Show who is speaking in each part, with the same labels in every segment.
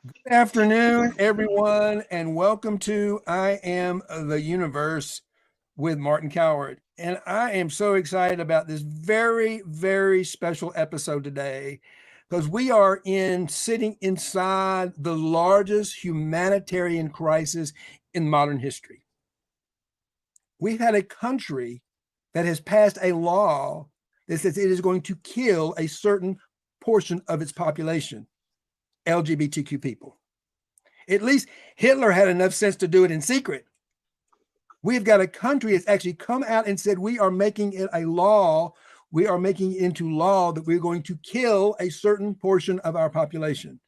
Speaker 1: Good afternoon, everyone, and welcome to I Am the Universe with Martin Cowart. And I am so excited about this very, very special episode today because we are sitting inside the largest humanitarian crisis in modern history. We've had a country that has passed a law that says it is going to kill a certain portion of its population, LGBTQ people. At least Hitler had enough sense to do it in secret. We've got a country that's actually come out and said we are making it a law. We are making it into law that we're going to kill a certain portion of our population,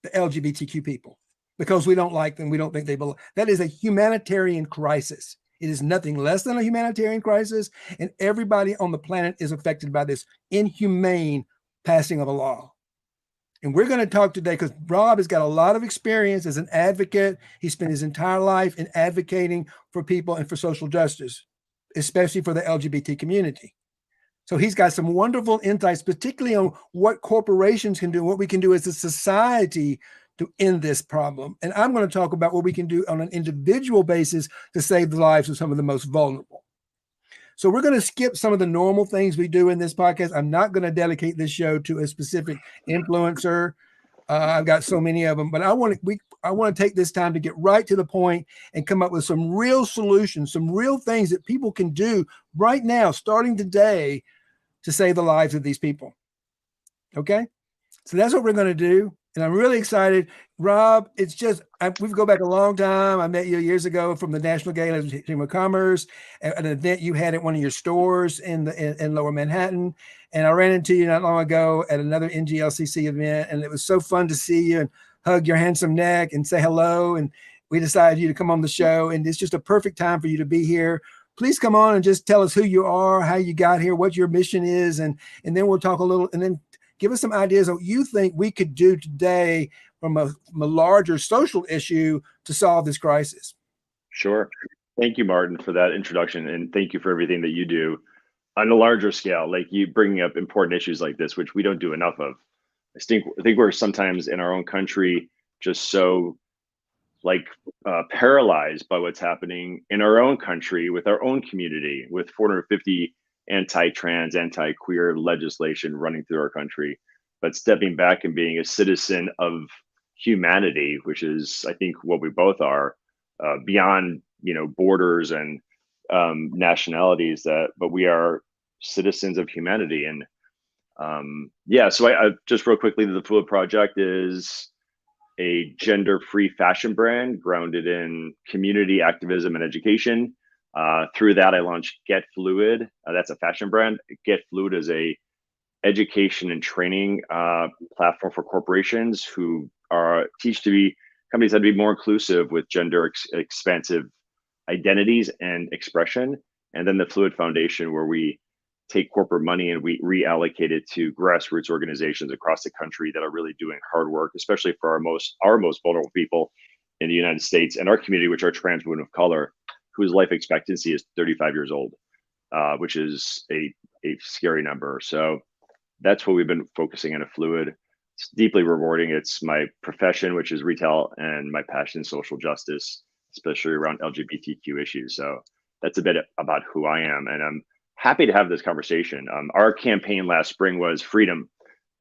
Speaker 1: the LGBTQ people, because we don't like them. We don't think they belong. That is a humanitarian crisis. It is nothing less than a humanitarian crisis, and everybody on the planet is affected by this inhumane passing of a law. And we're going to talk today because Rob has got a lot of experience as an advocate. He spent his entire life in advocating for people and for social justice, especially for the LGBT community. So he's got some wonderful insights, particularly on what corporations can do, what we can do as a society to end this problem. And I'm going to talk about what we can do on an individual basis to save the lives of some of the most vulnerable. So we're going to skip some of the normal things we do in this podcast. I'm not going to dedicate this show to a specific influencer. I've got so many of them, but I want to take this time to get right to the point and come up with some real solutions, some real things that people can do right now, starting today, to save the lives of these people. Okay, so that's what we're going to do. And I'm really excited. Rob, we go back a long time. I met you years ago from the National Gala of Chamber of Commerce, at an event you had at one of your stores in Lower Manhattan. And I ran into you not long ago at another NGLCC event. And it was so fun to see you and hug your handsome neck and say hello. And we decided you to come on the show. And it's just a perfect time for you to be here. Please come on and just tell us who you are, how you got here, what your mission is. And then we'll talk a little, and then give us some ideas of what you think we could do today from a larger social issue to solve this crisis.
Speaker 2: Sure. Thank you, Martin, for that introduction. And thank you for everything that you do on a larger scale, like you bringing up important issues like this, which we don't do enough of. I think we're sometimes in our own country just so paralyzed by what's happening in our own country with our own community, with 450 anti-trans, anti-queer legislation running through our country, but stepping back and being a citizen of humanity, which is, I think, what we both are, beyond borders and nationalities. But we are citizens of humanity, and So I just real quickly, the Phluid project is a gender-free fashion brand grounded in community activism and education. Through that, I launched Get Phluid. That's a fashion brand. Get Phluid is a education and training platform for corporations who teach companies how to be more inclusive with gender expansive identities and expression. And then the Phluid Foundation, where we take corporate money and we reallocate it to grassroots organizations across the country that are really doing hard work, especially for our most vulnerable people in the United States and our community, which are trans women of color, whose life expectancy is 35 years old, which is a scary number. So that's what we've been focusing on at Phluid. It's deeply rewarding. It's my profession, which is retail, and my passion, social justice, especially around LGBTQ issues. So that's a bit about who I am. And I'm happy to have this conversation. Our campaign last spring was freedom.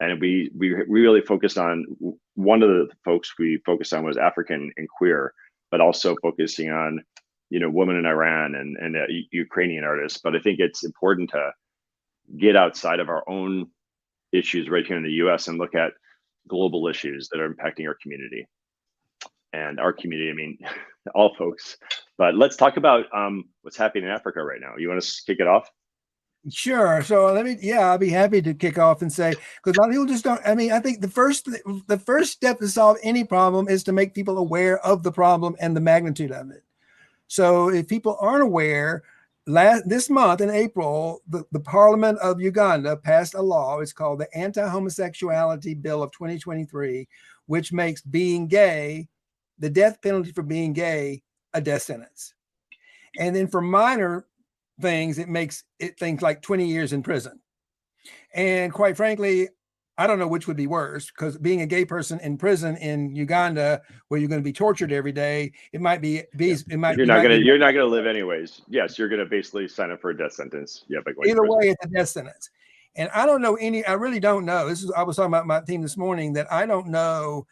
Speaker 2: And we really focused on, one of the folks we focused on was African and queer, but also focusing on, women in Iran and Ukrainian artists. But I think it's important to get outside of our own issues right here in the US and look at global issues that are impacting our community. And our community, I mean, all folks. But let's talk about what's happening in Africa right now. You want to kick it off?
Speaker 1: Sure. So I'll be happy to kick off and say, because a lot of people just don't, I think the first step to solve any problem is to make people aware of the problem and the magnitude of it. So if people aren't aware, this month in April, the Parliament of Uganda passed a law. It's called the Anti-Homosexuality Bill of 2023, which makes being gay, the death penalty for being gay, a death sentence. And then for minor things, it makes it things like 20 years in prison. And quite frankly, I don't know which would be worse, because being a gay person in prison in Uganda, where you're going to be tortured every day, it might be, it might,
Speaker 2: you're not gonna live anyways. Yes, you're gonna basically sign up for a death sentence. Yeah, by going to
Speaker 1: either
Speaker 2: prison.
Speaker 1: way, it's a death sentence. And I don't know I really don't know. I was talking about my team this morning, that I don't know,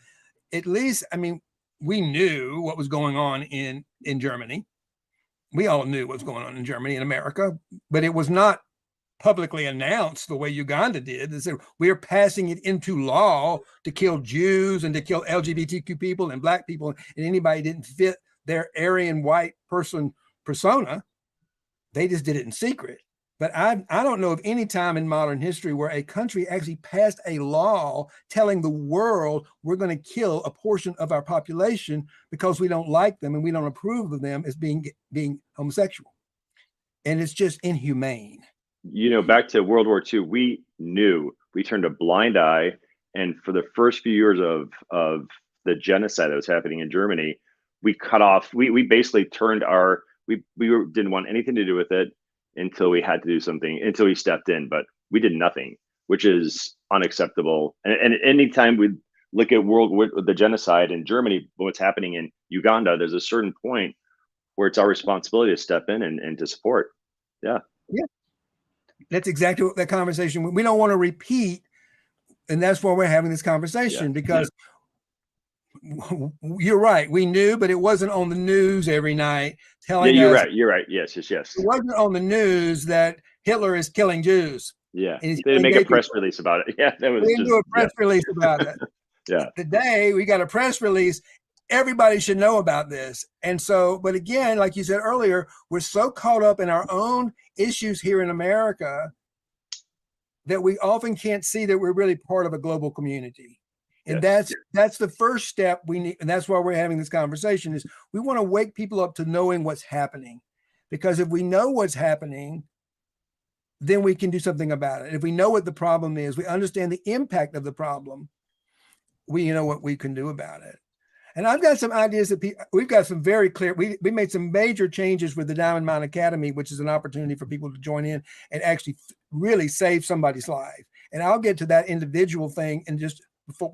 Speaker 1: at least, I mean, we knew what was going on in Germany. We all knew what was going on in Germany and America, but it was not publicly announced the way Uganda did. They said, we're passing it into law to kill Jews and to kill LGBTQ people and black people, and anybody didn't fit their Aryan white person persona. They just did it in secret. But I don't know of any time in modern history where a country actually passed a law telling the world we're going to kill a portion of our population because we don't like them and we don't approve of them as being homosexual. And it's just inhumane.
Speaker 2: Back to World War II, we turned a blind eye. And for the first few years of the genocide that was happening in Germany, we cut off, we basically turned we didn't want anything to do with it until we had to do something, until we stepped in, but we did nothing, which is unacceptable. And anytime we look at the genocide in Germany, what's happening in Uganda, there's a certain point where it's our responsibility to step in and to support. Yeah.
Speaker 1: Yeah. That's exactly what that conversation, we don't want to repeat. And that's why we're having this conversation, because you're right. We knew, but it wasn't on the news every night telling us.
Speaker 2: You're right. Yes.
Speaker 1: It wasn't on the news that Hitler is killing Jews.
Speaker 2: Yeah. They didn't make a press release about it. Yeah. They
Speaker 1: didn't do a press release about it.
Speaker 2: Yeah.
Speaker 1: Today we got a press release. Everybody should know about this. And so, but again, like you said earlier, we're so caught up in our own issues here in America that we often can't see that we're really part of a global community. And that's the first step we need. And that's why we're having this conversation, is we want to wake people up to knowing what's happening. Because if we know what's happening, then we can do something about it. If we know what the problem is, we understand the impact of the problem, we know what we can do about it. And I've got some ideas that we've got some very clear, we made some major changes with the Diamond Mine Academy, which is an opportunity for people to join in and actually really save somebody's life. And I'll get to that individual thing in just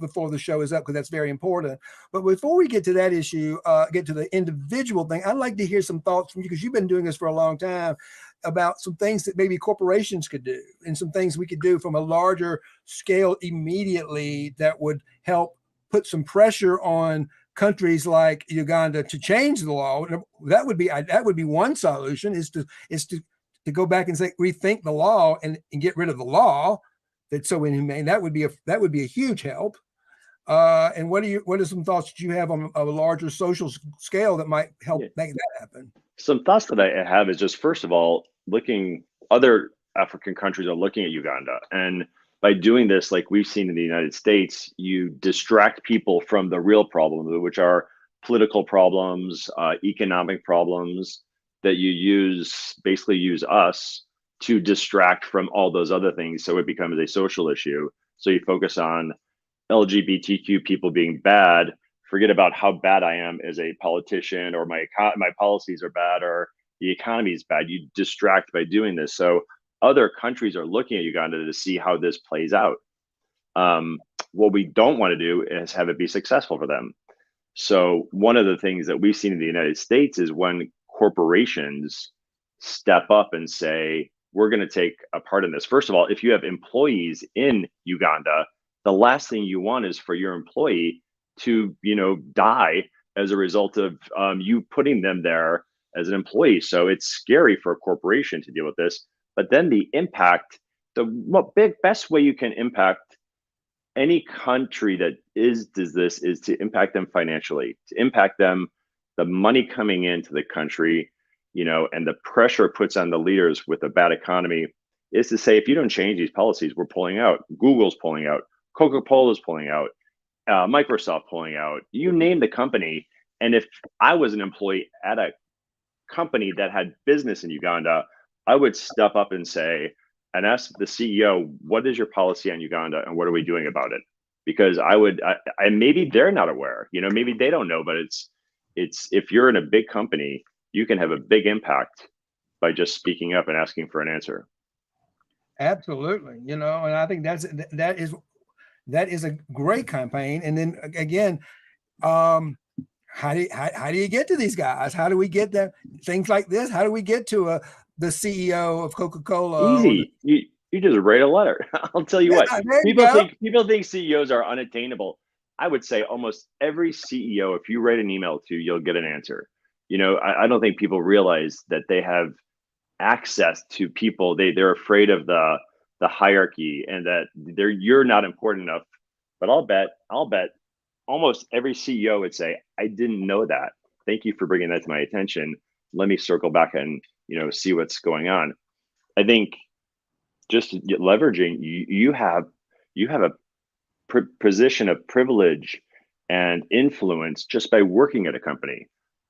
Speaker 1: before the show is up, because that's very important. But before we get to that issue, get to the individual thing, I'd like to hear some thoughts from you, because you've been doing this for a long time, about some things that maybe corporations could do, and some things we could do from a larger scale immediately that would help put some pressure on countries like Uganda to change the law. That would be one solution, is to go back and say, rethink the law and get rid of the law that's so inhumane. That would be a huge help. And what are some thoughts that you have on a larger social scale that might help make that happen?
Speaker 2: Some thoughts that I have is just, first of all, other African countries are looking at Uganda, and by doing this, like we've seen in the United States, you distract people from the real problem, which are political problems, economic problems, that you basically use us to distract from all those other things. So it becomes a social issue. So you focus on LGBTQ people being bad, forget about how bad I am as a politician, or my policies are bad, or the economy is bad. You distract by doing this. So other countries are looking at Uganda to see how this plays out. What we don't want to do is have it be successful for them. So one of the things that we've seen in the United States is when corporations step up and say, we're going to take a part in this. First of all, if you have employees in Uganda, the last thing you want is for your employee to, die as a result of you putting them there as an employee. So it's scary for a corporation to deal with this. But then the impact, best way you can impact any country that does this is to impact them financially, to impact them, the money coming into the country, and the pressure it puts on the leaders with a bad economy, is to say, if you don't change these policies, we're pulling out. Google's pulling out. Coca-Cola's pulling out. Microsoft pulling out. You name the company. And if I was an employee at a company that had business in Uganda, I would step up and say, and ask the CEO, what is your policy on Uganda and what are we doing about it? Because maybe they're not aware, maybe they don't know, but it's if you're in a big company, you can have a big impact by just speaking up and asking for an answer.
Speaker 1: Absolutely. And I think that is That is a great campaign. And then again, how do you get to these guys? How do we get them? Things like this. How do we get to the CEO of Coca-Cola?
Speaker 2: Easy. You just write a letter. I'll tell you what.
Speaker 1: There you
Speaker 2: People
Speaker 1: go.
Speaker 2: think CEOs are unattainable. I would say almost every CEO, if you write an email to, you'll get an answer. I don't think people realize that they have access to people. They're afraid of the hierarchy, and that you're not important enough. But I'll bet almost every CEO would say, I didn't know that. Thank you for bringing that to my attention. Let me circle back and see what's going on. I think just leveraging, you have a position of privilege and influence just by working at a company.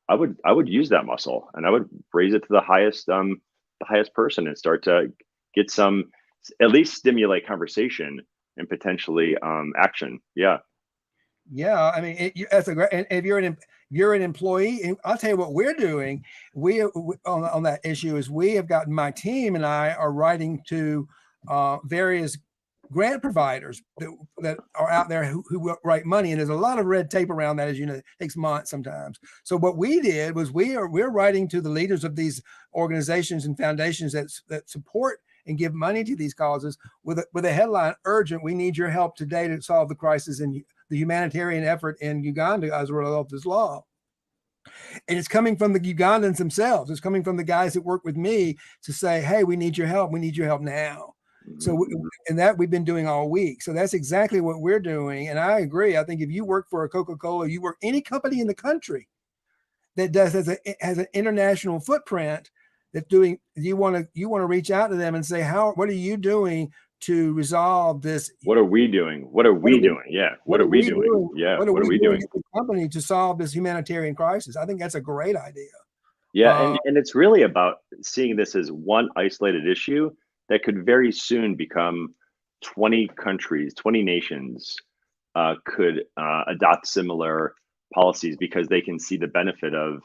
Speaker 2: I would use that muscle, and I would raise it to the highest person and start to get some, at least stimulate conversation and potentially action. Yeah.
Speaker 1: Yeah, I mean, that's a great. And if you're an employee, and I'll tell you what we're doing. We on that issue is we have gotten, my team and I are writing to various grant providers that are out there who write money, and there's a lot of red tape around that, as you know, it takes months sometimes. So what we did was we're writing to the leaders of these organizations and foundations that support and give money to these causes with a headline: urgent, we need your help today to solve the crisis in the humanitarian effort in Uganda as a result of this law. And it's coming from the Ugandans themselves. It's coming from the guys that work with me to say, hey, we need your help. We need your help now. So, and that we've been doing all week. So that's exactly what we're doing. And I agree. I think if you work for a Coca-Cola, you work any company in the country that has an international footprint, that's doing, you want to reach out to them and say, what are you doing to resolve this?
Speaker 2: What are we doing? What are we doing? Yeah. What are we doing? Yeah.
Speaker 1: What are we doing as a company to solve this humanitarian crisis? I think that's a great idea.
Speaker 2: Yeah. And it's really about seeing this as one isolated issue that could very soon become 20 countries, 20 nations could adopt similar policies, because they can see the benefit of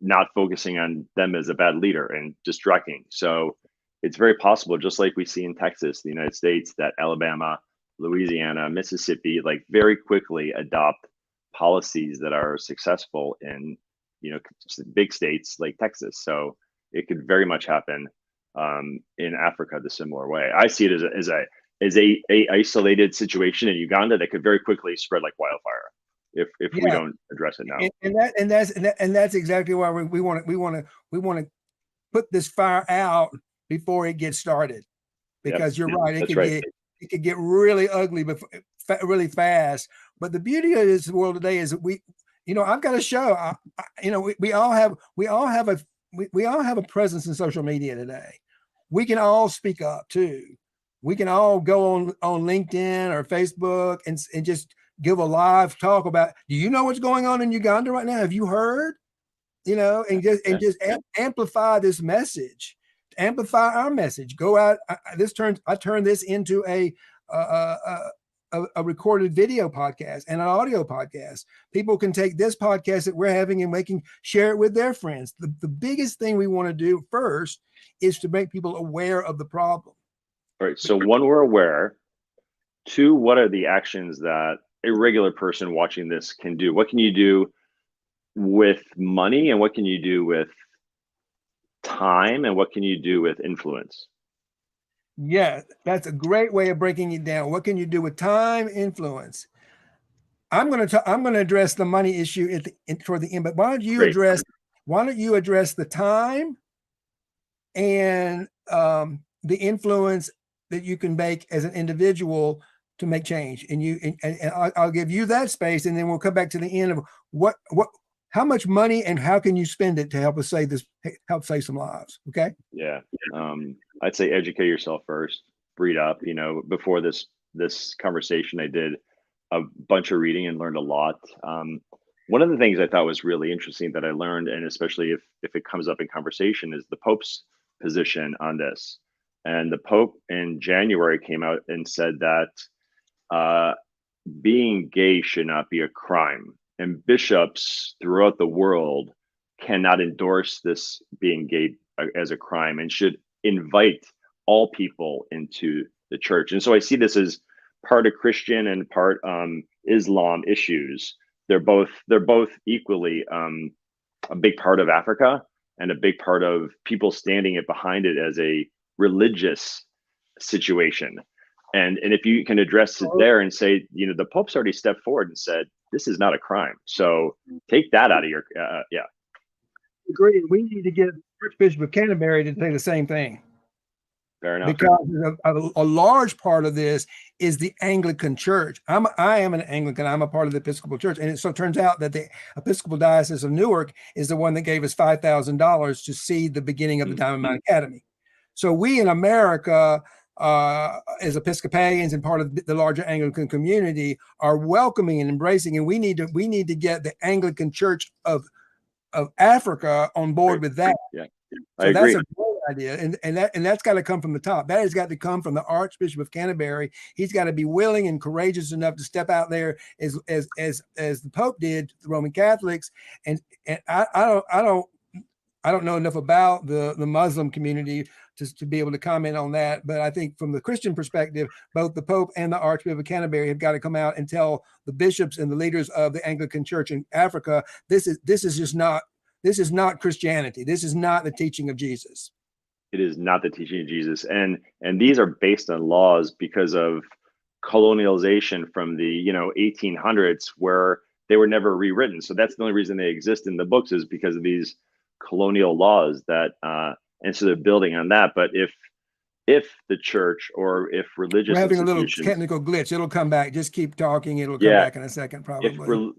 Speaker 2: not focusing on them as a bad leader and distracting. So it's very possible, just like we see in Texas, the United States, that Alabama, Louisiana, Mississippi, like very quickly adopt policies that are successful in, big states like Texas. So it could very much happen in Africa the similar way. I see it as a isolated situation in Uganda that could very quickly spread like wildfire if we don't address it now.
Speaker 1: And that's exactly why we want to put this fire out before it gets started, because you're right. It could get really ugly, really fast. But the beauty of this world today is that I've got a show. We all have a presence in social media today. We can all speak up too. We can all go on LinkedIn or Facebook and just give a live talk about, do you know what's going on in Uganda right now? Have you heard? And just amplify this message, amplify our message. Go out. I turn this into a recorded video podcast and an audio podcast. People can take this podcast that we're having and share it with their friends. The biggest thing we want to do first is to make people aware of the problem.
Speaker 2: All right. So one, we're aware. Two, what are the actions that a regular person watching this can do? What can you do with money, and what can you do with time, and what can you do with influence?
Speaker 1: Yeah, that's a great way of breaking it down. What can you do with time, influence? I'm going to address the money issue toward the end, but why don't you address the time and the influence that you can make as an individual to make change? And I'll give you that space, and then we'll come back to the end of how much money and how can you spend it to help save some lives. Okay.
Speaker 2: Yeah. I'd say educate yourself first, read up. Before this conversation, I did a bunch of reading and learned a lot. One of the things I thought was really interesting that I learned, and especially if it comes up in conversation, is the Pope's position on this. And the Pope in January came out and said that being gay should not be a crime, and bishops throughout the world cannot endorse this being gay as a crime, and should invite all people into the church. And so I see this as part of Christian and part Islam issues. They're both equally a big part of Africa and a big part of people standing it behind it as a religious situation. And if you can address it there and say, the Pope's already stepped forward and said, this is not a crime. So take that out of your, yeah.
Speaker 1: Agree. We need to get Archbishop of Canterbury to say the same thing.
Speaker 2: Fair enough.
Speaker 1: Because a large part of this is the Anglican Church. I am an Anglican. I'm a part of the Episcopal Church. And so it turns out that the Episcopal Diocese of Newark is the one that gave us $5,000 to see the beginning of the Diamond Mine Academy. So we in America, as Episcopalians and part of the larger Anglican community, are welcoming and embracing, and we need to get the Anglican Church of Africa on board with that.
Speaker 2: Yeah,
Speaker 1: so that's a great idea, and that's got to come from the top. That has got to come from the Archbishop of Canterbury. He's got to be willing and courageous enough to step out there as the Pope did to the Roman Catholics. And I don't know enough about the Muslim community to be able to comment on that. But I think from the Christian perspective, both the Pope and the Archbishop of Canterbury have got to come out and tell the bishops and the leaders of the Anglican Church in Africa, this is not Christianity. This is not the teaching of Jesus.
Speaker 2: It is not the teaching of Jesus. And these are based on laws because of colonialization from the 1800s, where they were never rewritten. So that's the only reason they exist in the books, is because of these colonial laws that and so they're building on that. But if the church, or if religious,
Speaker 1: we're having a little technical glitch, it'll come back. Just keep talking. It'll come back in a second, probably.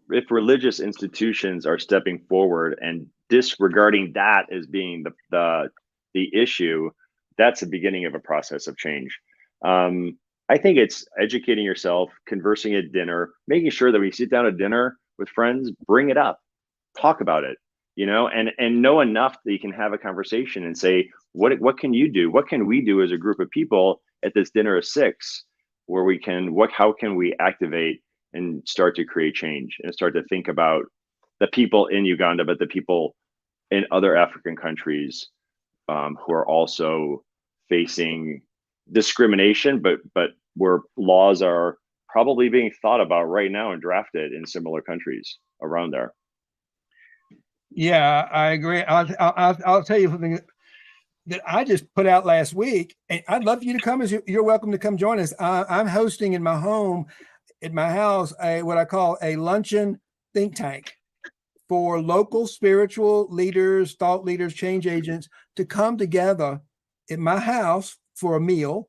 Speaker 2: If religious institutions are stepping forward and disregarding that as being the issue, that's the beginning of a process of change. I think it's educating yourself, conversing at dinner, making sure that when you sit down at dinner with friends, bring it up, talk about it, and know enough that you can have a conversation and say, what can you do? What can we do as a group of people at this dinner of six, where how can we activate and start to create change and start to think about the people in Uganda, but the people in other African countries who are also facing discrimination, but where laws are probably being thought about right now and drafted in similar countries around there.
Speaker 1: Yeah, I agree. I'll tell you something that I just put out last week, and I'd love for you to come. You're welcome to come join us. I'm hosting in my home, at my house, what I call a luncheon think tank for local spiritual leaders, thought leaders, change agents to come together at my house for a meal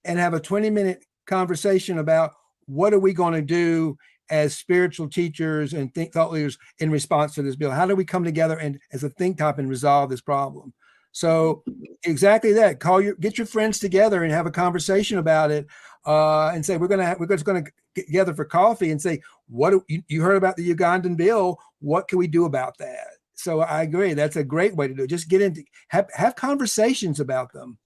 Speaker 1: and have a 20-minute conversation about what are we going to do as spiritual teachers and thought leaders in response to this bill. How do we come together and as a think tank and resolve this problem? So exactly that. Get your friends together and have a conversation about it, and say we're just going to get together for coffee and say, what you heard about the Ugandan bill? What can we do about that? So I agree. That's a great way to do it. Just get into have conversations about them.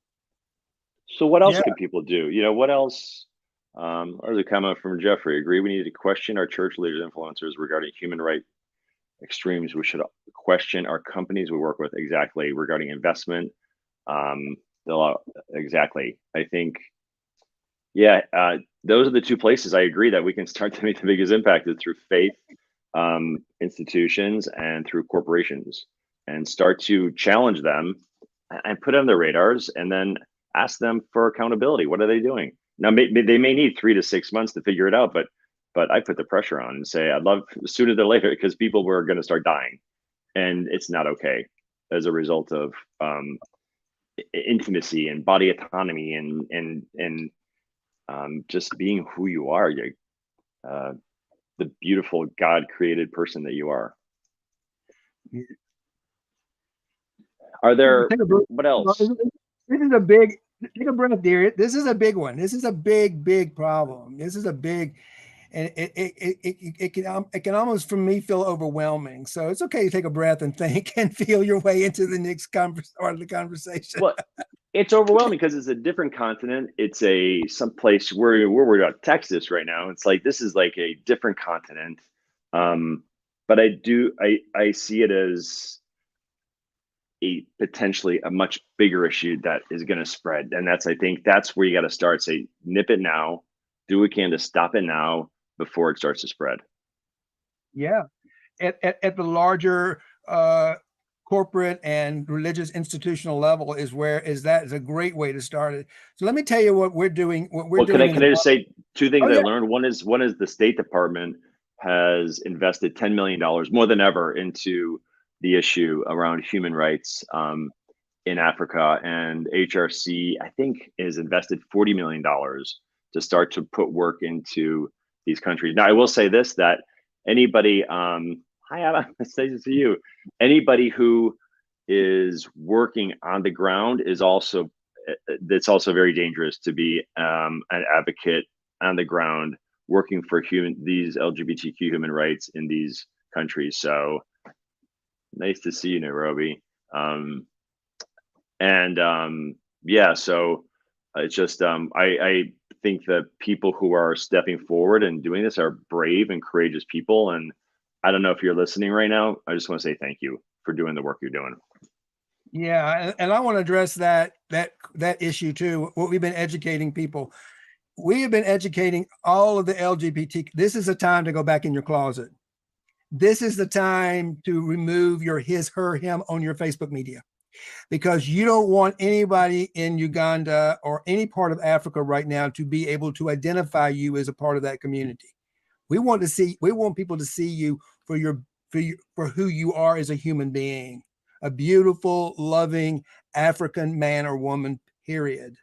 Speaker 2: So what else can people do? What else? There's a comment from Jeffrey. Agree. We need to question our church leaders, influencers regarding human rights extremes. We should question our companies we work with, exactly, regarding investment. Exactly. I think, those are the two places I agree that we can start to make the biggest impact, is through faith institutions and through corporations, and start to challenge them and put on their radars, and then ask them for accountability. What are they doing? Now, they may need 3 to 6 months to figure it out, but I put the pressure on and say, I'd love sooner than later, because people were going to start dying, and it's not okay as a result of intimacy and body autonomy and just being who you are, the beautiful God created person that you are. Are there, what else?
Speaker 1: This is a big, take a breath, dear. This is a big one. This is a big problem. This is a big, and it can almost, for me, feel overwhelming. So it's okay to take a breath and think and feel your way into the next part of the conversation.
Speaker 2: Well, it's overwhelming because it's a different continent. It's someplace where we're at, Texas right now. It's like, this is like a different continent. But I see it as potentially a much bigger issue that is going to spread. And I think that's where you got to start. Say, nip it now, do what we can to stop it now before it starts to spread.
Speaker 1: Yeah. At the larger corporate and religious institutional level is a great way to start it. So let me tell you what we're doing.
Speaker 2: Can I just say two things
Speaker 1: Oh
Speaker 2: I
Speaker 1: yeah.
Speaker 2: learned? One is the State Department has invested $10 million more than ever into the issue around human rights in Africa, and HRC I think is invested $40 million to start to put work into these countries. Now I will say this, that anybody hi Adam, nice to see you. Anybody who is working on the ground is also it's also very dangerous to be an advocate on the ground working for these LGBTQ human rights in these countries. So nice to see you, Nairobi. Yeah, so it's just I think that people who are stepping forward and doing this are brave and courageous people. And I don't know if you're listening right now. I just want to say thank you for doing the work you're doing.
Speaker 1: Yeah, and I want to address that issue too. What we've been educating people. We have been educating all of the LGBT. This is a time to go back in your closet. This is the time to remove your his, her, him on your Facebook media, because you don't want anybody in Uganda or any part of Africa right now to be able to identify you as a part of that community. We want people to see you for who you are as a human being, a beautiful, loving African man or woman, period.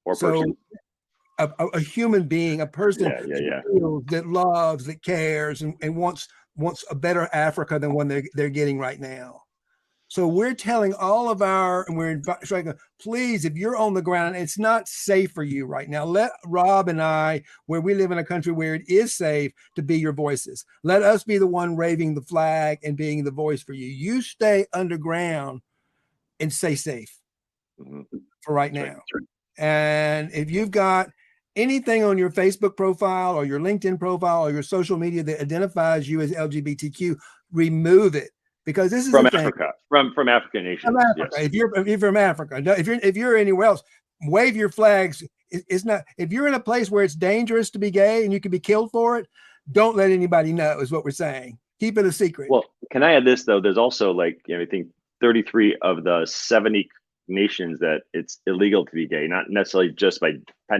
Speaker 2: Or
Speaker 1: So
Speaker 2: person.
Speaker 1: a human being, a person
Speaker 2: Yeah.
Speaker 1: that loves, that cares, and wants a better Africa than one they're getting right now. So we're telling all of we're inviting, please, if you're on the ground, it's not safe for you right now. Let Rob and I, where we live in a country where it is safe, to be your voices. Let us be the one waving the flag and being the voice for you. You stay underground and stay safe for right now.
Speaker 2: Right.
Speaker 1: And if you've got anything on your Facebook profile or your LinkedIn profile or your social media that identifies you as LGBTQ, remove it, because this is
Speaker 2: from
Speaker 1: the
Speaker 2: Africa,
Speaker 1: thing.
Speaker 2: from African nations.
Speaker 1: From Africa.
Speaker 2: Yes.
Speaker 1: If you're from Africa, if you're anywhere else, wave your flags. It's not, if you're in a place where it's dangerous to be gay and you could be killed for it, don't let anybody know, is what we're saying. Keep it a secret.
Speaker 2: Well, can I add this though? There's also I think 33 of the 70 nations that it's illegal to be gay, not necessarily just by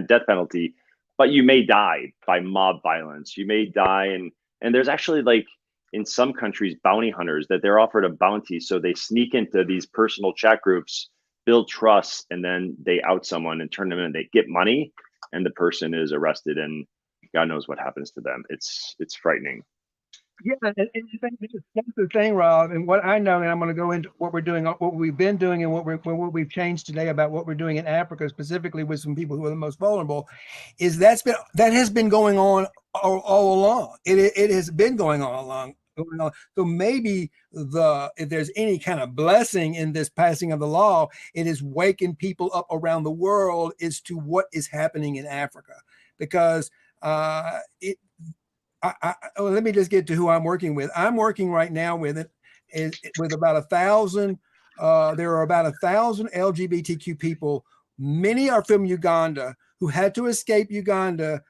Speaker 2: death penalty, but you may die by mob violence. You may die, and there's actually in some countries bounty hunters that they're offered a bounty, so they sneak into these personal chat groups, build trust, and then they out someone and turn them in. They get money, and the person is arrested, and God knows what happens to them. It's frightening.
Speaker 1: Yeah, and that's the thing, Rob. And what I know, and I'm going to go into what we're doing, what we've been doing, and what we've changed today about what we're doing in Africa, specifically with some people who are the most vulnerable, is that has been going on all along. It has been going on. So maybe if there's any kind of blessing in this passing of the law, it is waking people up around the world as to what is happening in Africa, because let me just get to who I'm working with. I'm working right now with about 1,000. There are about 1,000 LGBTQ people. Many are from Uganda who had to escape Uganda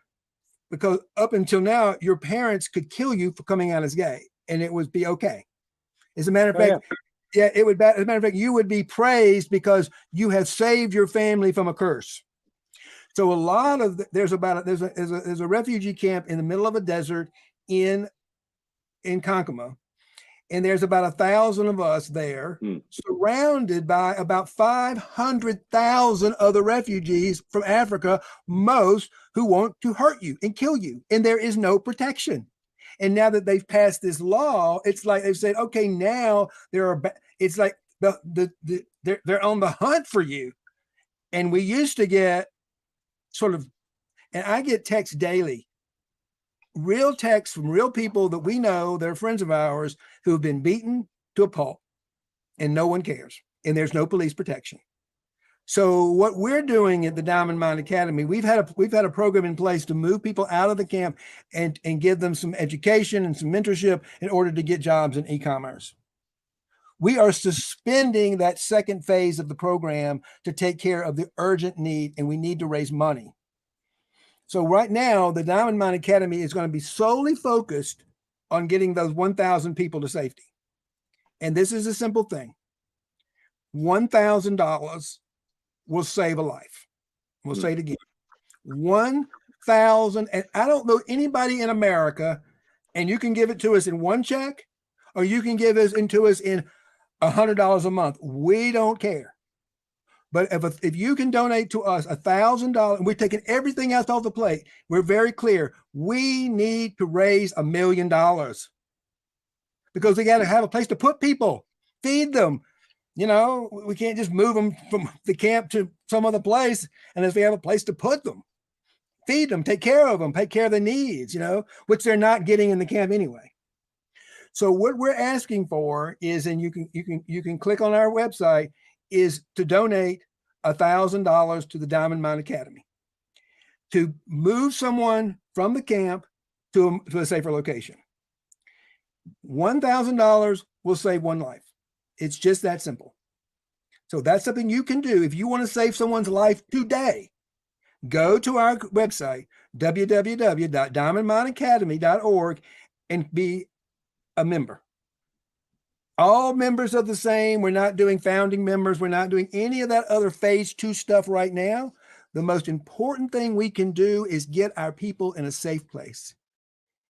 Speaker 1: because up until now, your parents could kill you for coming out as gay, and it would be okay. As a matter of fact, it would. As a matter of fact, you would be praised because you have saved your family from a curse. So a lot of there's a refugee camp in the middle of a desert in Kankama, and there's about 1,000 of us there, surrounded by about 500,000 other refugees from Africa, most who want to hurt you and kill you, and there is no protection. And now that they've passed this law, it's like they've said, okay, now it's like they're on the hunt for you. And we used to get and I get texts daily, real texts from real people that we know, they're friends of ours, who have been beaten to a pulp, and no one cares, and there's no police protection. So what we're doing at the Diamond Mine Academy, we've had a program in place to move people out of the camp and give them some education and some mentorship in order to get jobs in e-commerce. We are suspending that second phase of the program to take care of the urgent need, and we need to raise money. So right now, the Diamond Mine Academy is going to be solely focused on getting those 1,000 people to safety. And this is a simple thing. $1,000 will save a life. We'll say it again. 1,000, and I don't know anybody in America, and you can give it to us in one check, or you can give it to us in $100 a month. We don't care. But if you can donate to us $1,000, we're taking everything else off the plate. We're very clear. We need to raise $1 million because we got to have a place to put people, feed them. You know, we can't just move them from the camp to some other place unless we have a place to put them, feed them, take care of them, take care of their needs, you know, which they're not getting in the camp anyway. So what we're asking for is, and you can click on our website, is to donate $1,000 to the Diamond Mine Academy to move someone from the camp to a safer location. $1,000 will save one life. It's just that simple. So that's something you can do. If you want to save someone's life today, go to our website, www.diamondmineacademy.org, and be a member. All members are the same. We're not doing founding members. We're not doing any of that other phase 2 stuff right now. The most important thing we can do is get our people in a safe place.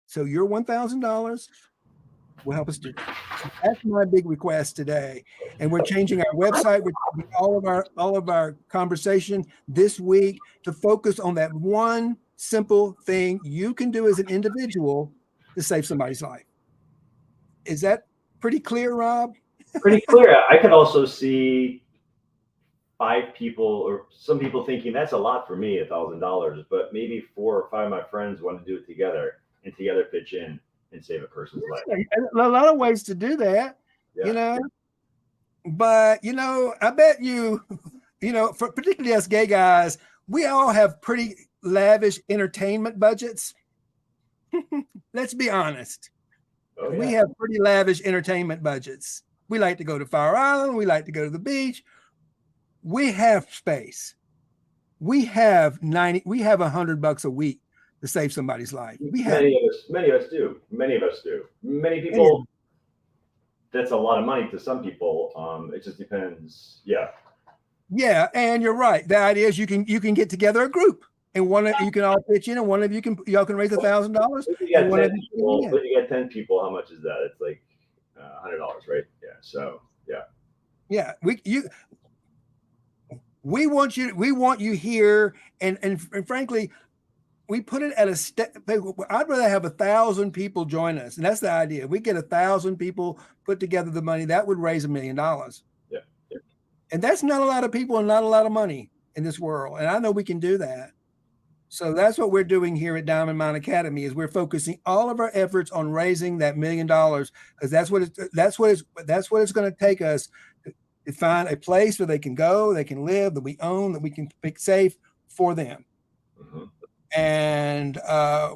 Speaker 1: So your $1,000 will help us do that. So that's my big request today. And we're changing our website. We're changing all of our conversation this week to focus on that one simple thing you can do as an individual to save somebody's life. Is that pretty clear, Rob?
Speaker 3: Pretty clear. I could also see 5 people or some people thinking that's a lot for me, $1,000, but maybe 4 or 5 of my friends want to do it together and together pitch in and save a person's life.
Speaker 1: A lot of ways to do that, you know. But you know, I bet you know, for particularly us gay guys, we all have pretty lavish entertainment budgets. Let's be honest. Oh, yeah. We have pretty lavish entertainment budgets. We like to go to Fire Island. We like to go to the beach. We have space. We have $100 a week to save somebody's life.
Speaker 3: Many of us do. Many people. That's a lot of money to some people. It just depends. Yeah.
Speaker 1: Yeah, and you're right. The idea is you can get together a group, and you can all pitch in, and one of y'all can raise $1,000.
Speaker 3: If you get 10 people, how much is that? It's like $100, right? Yeah. So yeah.
Speaker 1: Yeah, we want you here, and frankly, we put it at a step. I'd rather have 1,000 people join us, and that's the idea. We get 1,000 people put together the money that would raise $1 million.
Speaker 3: Yeah.
Speaker 1: And that's not a lot of people and not a lot of money in this world. And I know we can do that. So that's what we're doing here at Diamond Mine Academy, is we're focusing all of our efforts on raising that $1 million, because that's what it's going to take us to find a place where they can go, they can live, that we own, that we can pick safe for them. Mm-hmm. And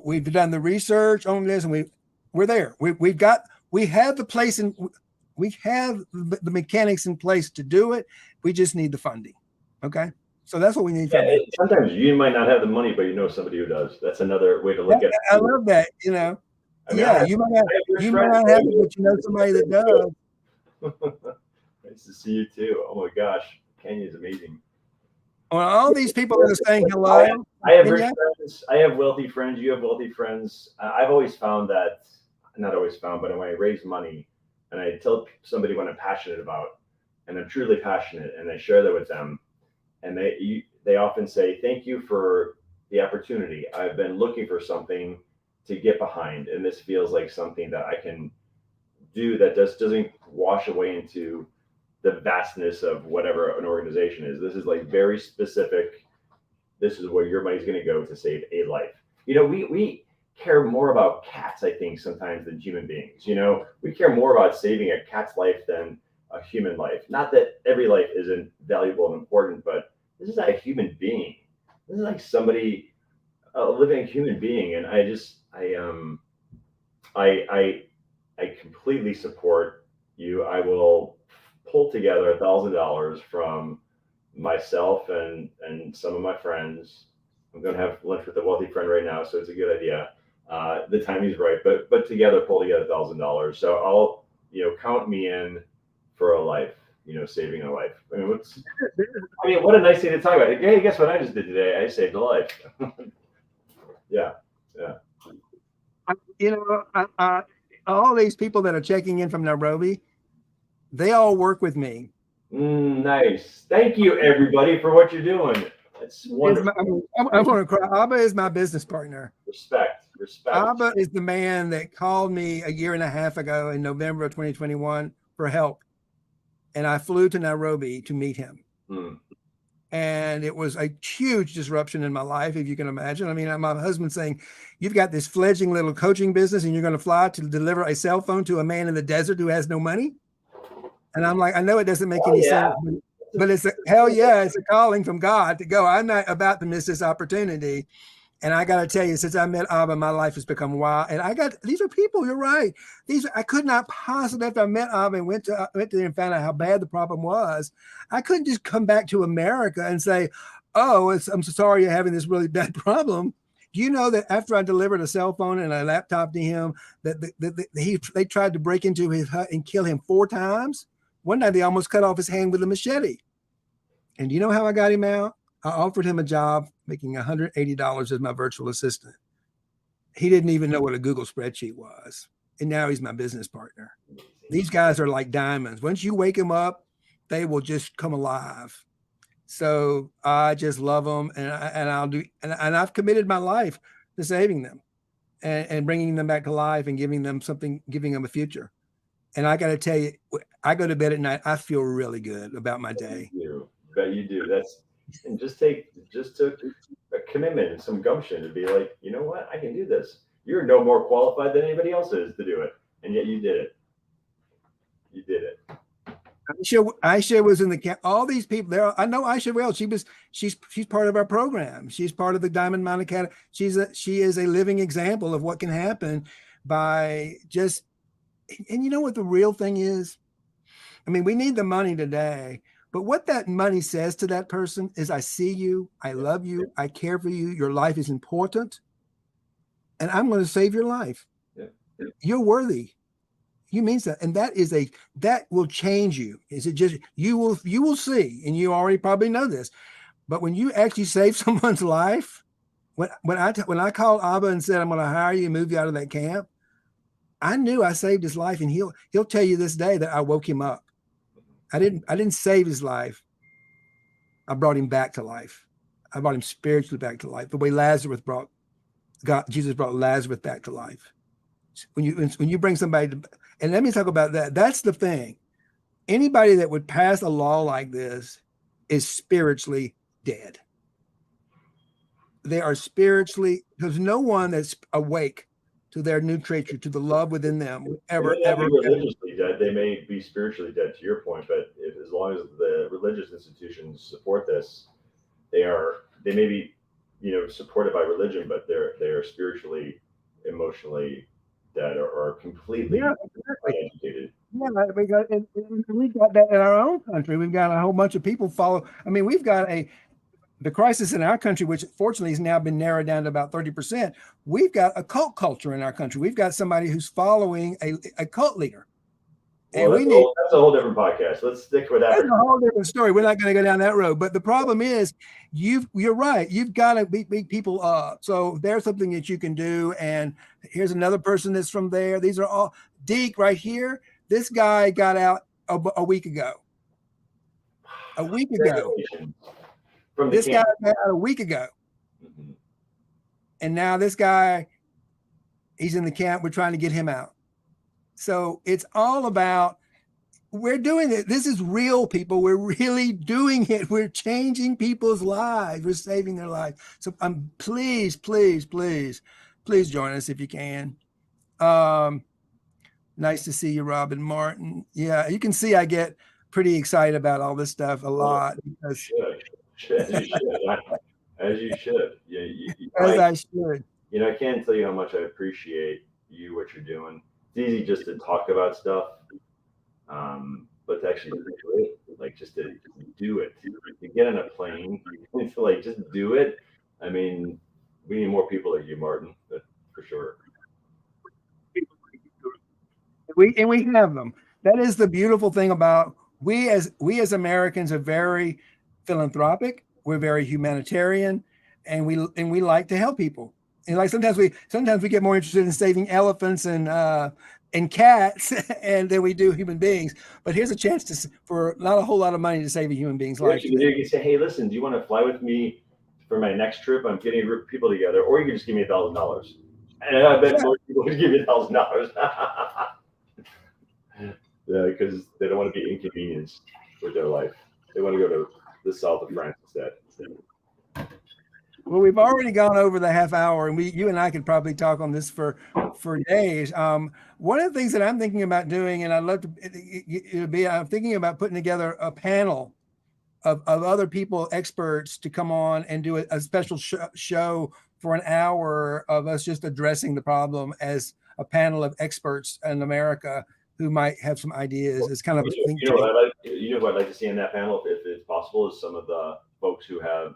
Speaker 1: we've done the research on this, and we're there. We have the place, and we have the mechanics in place to do it. We just need the funding. Okay. So that's what we need.
Speaker 3: Sometimes you might not have the money, but you know somebody who does. That's another way to look at it.
Speaker 1: I love that. You know, you might not have it, but you know somebody that does.
Speaker 3: Nice to see you too. Oh my gosh, Kenya is amazing.
Speaker 1: Well, all these people that are saying hello.
Speaker 3: I have rich friends. I have wealthy friends. You have wealthy friends. I've always found that, not always found, but when I raise money and I tell somebody what I'm passionate about, and I'm truly passionate, and I share that with them, and they often say, "Thank you for the opportunity. I've been looking for something to get behind, and this feels like something that I can do that doesn't wash away into the vastness of whatever an organization is. This is like very specific. This is where your money's going to go to save a life." You know, we care more about cats, I think, sometimes than human beings. You know, we care more about saving a cat's life than a human life. Not that every life isn't valuable and important, but this is a human being. This is like somebody, a living human being. And I completely support you. I will pull together $1,000 from myself and some of my friends I'm going to have lunch with a wealthy friend right now, so it's a good idea. The timing's right, but together pull together $1,000. So I'll count me in for a life. Saving a life. I mean, what a nice thing to talk about. Hey, guess what I just did today? I saved a life. Yeah.
Speaker 1: All these people that are checking in from Nairobi, they all work with me.
Speaker 3: Nice. Thank you, everybody, for what you're doing. That's wonderful.
Speaker 1: I'm going to cry. Abba is my business partner.
Speaker 3: Respect.
Speaker 1: Abba is the man that called me a year and a half ago in November of 2021 for help. And I flew to Nairobi to meet him. And it was a huge disruption in my life, if you can imagine. I mean, my husband saying, you've got this fledgling little coaching business and you're going to fly to deliver a cell phone to a man in the desert who has no money. And I'm like, I know it doesn't make any sense, but it's hell yeah, it's a calling from God to go. I'm not about to miss this opportunity. And I got to tell you, since I met Abba, my life has become wild. And these are people, you're right. I could not possibly, after I met Abba and went to there and found out how bad the problem was, I couldn't just come back to America and say, oh, I'm so sorry you're having this really bad problem. Do you know that after I delivered a cell phone and a laptop to him, they tried to break into his hut and kill him 4 times? One night they almost cut off his hand with a machete. And do you know how I got him out? I offered him a job making $180 as my virtual assistant. He didn't even know what a Google spreadsheet was. And now he's my business partner. These guys are like diamonds. Once you wake them up, they will just come alive. So I just love them. And I've committed my life to saving them and bringing them back to life and giving them a future. And I got to tell you, I go to bed at night, I feel really good about my day.
Speaker 3: You do. And just took a commitment and some gumption to be like, you know what, I can do this. You're no more qualified than anybody else is to do it, and yet you did it. You did it.
Speaker 1: Aisha was in the camp. All these people there. I know Aisha well. She's part of our program. She's part of the Diamond Mine Academy. She is a living example of what can happen by just. And you know what the real thing is? I mean, we need the money today. But what that money says to that person is, I see you, I love you, I care for you, your life is important, and I'm going to save your life.
Speaker 3: Yeah.
Speaker 1: You're worthy. You mean that, and that will change you. Is it just you will see, and you already probably know this, but when you actually save someone's life, when I called Abba and said I'm going to hire you and move you out of that camp, I knew I saved his life, and he'll tell you this day that I woke him up. I didn't save his life. I brought him back to life. I brought him spiritually back to life. The way Jesus brought Lazarus back to life. When you bring somebody to, and let me talk about that. That's the thing. Anybody that would pass a law like this is spiritually dead. They are spiritually, there's no one that's awake to their new creature, to the love within them, ever.
Speaker 3: Religiously dead, they may be spiritually dead, to your point. But as long as the religious institutions support this, they may be, supported by religion, but they're spiritually, emotionally dead or completely uneducated.
Speaker 1: Yeah, we got that in our own country. We've got a whole bunch of people follow. I mean, we've got the crisis in our country, which fortunately has now been narrowed down to about 30%. We've got a cult culture in our country. We've got somebody who's following a cult leader.
Speaker 3: Well,
Speaker 1: and
Speaker 3: that's a whole different podcast. Let's stick with that.
Speaker 1: That's a whole different story. We're not going to go down that road. But the problem is, you're right. You've got to beat people up. So there's something that you can do. And here's another person that's from there. These are all Deke right here. This guy got out a week ago. A week ago. This guy got out a week ago. Mm-hmm. And now this guy, he's in the camp. We're trying to get him out. So it's all about, we're doing it. This is real, people. We're really doing it. We're changing people's lives. We're saving their lives. So please join us if you can. Nice to see you, Robin Martin. Yeah, you can see I get pretty excited about all this stuff a lot.
Speaker 3: Because as you should.
Speaker 1: I should.
Speaker 3: I can't tell you how much I appreciate what you're doing. It's easy just to talk about stuff, but to actually do it, like just to do it, to get on a plane, to just do it. I mean, we need more people like you, Martin, for sure.
Speaker 1: We have them. That is the beautiful thing about we as Americans are very philanthropic. We're very humanitarian, and we like to help people. And like sometimes we get more interested in saving elephants and cats and than we do human beings. But here's a chance for not a whole lot of money to save a human being's life.
Speaker 3: You can say, hey, listen, do you want to fly with me for my next trip? I'm getting a group of people together, or you can just give me $1,000. And I bet most people would give you $1,000. Yeah, because they don't want to be inconvenienced with their life. They want to go to the south of France instead.
Speaker 1: Well, we've already gone over the half hour, and you and I could probably talk on this for days. One of the things that I'm thinking about doing, and I'd love to, I'm thinking about putting together a panel of other people, experts, to come on and do a special show for an hour of us just addressing the problem as a panel of experts in America who might have some ideas. It's kind of
Speaker 3: you know what I'd like to see in that panel, if it's possible, is some of the folks who have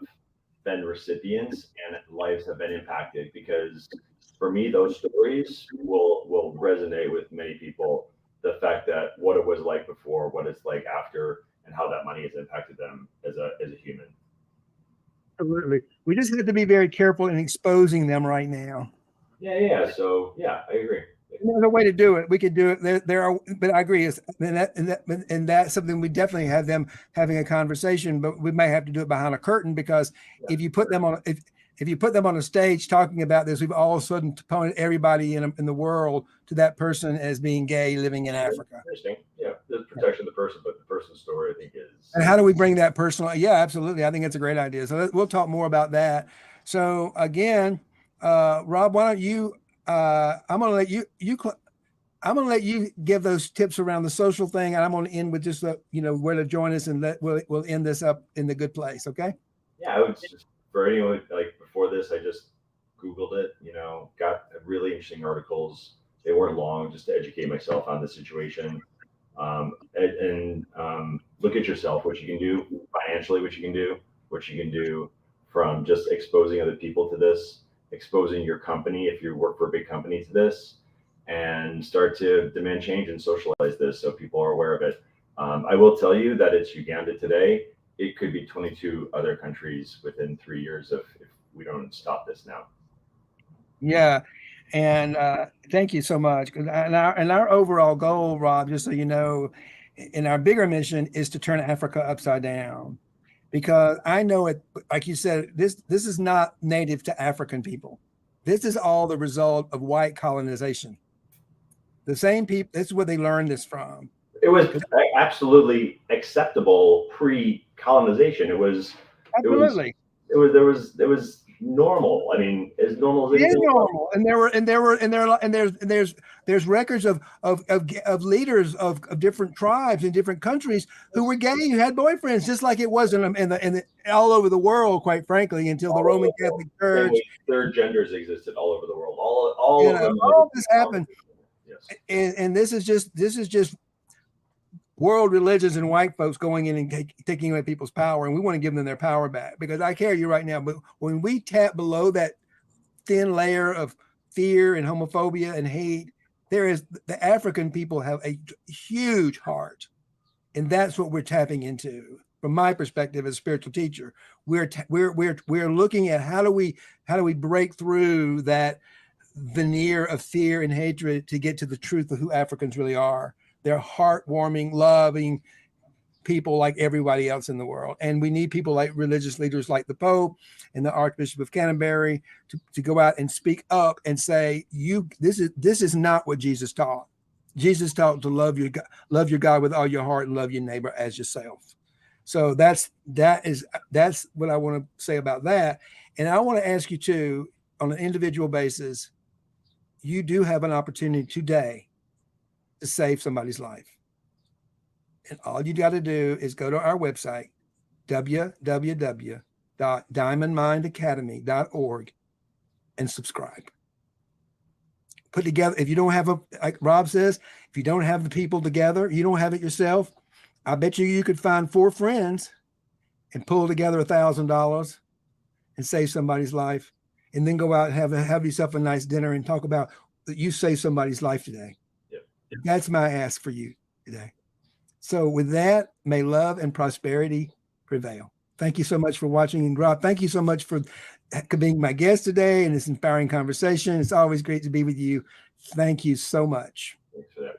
Speaker 3: been recipients and lives have been impacted, because for me those stories will resonate with many people. The fact that what it was like before, what it's like after, and how that money has impacted them as a human.
Speaker 1: Absolutely. We just have to be very careful in exposing them right now.
Speaker 3: So I agree.
Speaker 1: There's a way to do it. We could do it. There are, but I agree. And that's something we definitely have them having a conversation. But we may have to do it behind a curtain, because if you put them on, if you put them on a stage talking about this, we've all of a sudden pointed everybody in the world to that person as being gay living in Africa.
Speaker 3: Interesting. Yeah, the protection of the person, but the person's story, I think, is.
Speaker 1: And how do we bring that personal? Yeah, absolutely. I think it's a great idea. So we'll talk more about that. So again, Rob, why don't you? I'm going to let you give those tips around the social thing, and I'm going to end with just where to join us, and we'll end this up in the good place. Okay?
Speaker 3: Yeah, I would just, for anyone, like before this, I just Googled it. Got really interesting articles. They weren't long, just to educate myself on the situation, and look at yourself, what you can do financially, what you can do from just exposing other people to this, exposing your company, if you work for a big company, to this, and start to demand change and socialize this so people are aware of it. I will tell you that it's Uganda today. It could be 22 other countries within 3 years if we don't stop this now.
Speaker 1: Yeah. And thank you so much. And our overall goal, Rob, just so you know, in our bigger mission is to turn Africa upside down. Because I know it, like you said, this is not native to African people. This is all the result of white colonization. The same people, this is where they learned this from.
Speaker 3: It was absolutely acceptable pre-colonization. It was
Speaker 1: absolutely.
Speaker 3: It was normal. I mean, as normal as
Speaker 1: it is normal. And there's records of leaders of different tribes in different countries who were gay, who had boyfriends, just like it was in all over the world, quite frankly, until the Roman Catholic Church.
Speaker 3: Third genders existed all over the world.
Speaker 1: All of this happened. Yes. And this is just world religions and white folks going in and taking away people's power, and we want to give them their power back. Because I carry you right now, but when we tap below that thin layer of fear and homophobia and hate, the African people have a huge heart, and that's what we're tapping into. From my perspective as a spiritual teacher, we're looking at how do we break through that veneer of fear and hatred to get to the truth of who Africans really are. They're heartwarming, loving people like everybody else in the world. And we need people like religious leaders like the Pope and the Archbishop of Canterbury to go out and speak up and say, this is not what Jesus taught. Jesus taught to love your God with all your heart and love your neighbor as yourself. So that's what I want to say about that. And I want to ask you too, on an individual basis, you do have an opportunity today to save somebody's life. And all you got to do is go to our website, www.diamondmindacademy.org, and subscribe. Put together, if you don't have like Rob says, if you don't have the people together, you don't have it yourself, I bet you could find 4 friends and pull together $1,000 and save somebody's life, and then go out and have yourself a nice dinner and talk about that you saved somebody's life today.
Speaker 3: Yep.
Speaker 1: That's my ask for you today. So with that, may love and prosperity prevail. Thank you so much for watching. And Rob, thank you so much for being my guest today in this inspiring conversation. It's always great to be with you. Thank you so much.
Speaker 3: Thanks for that.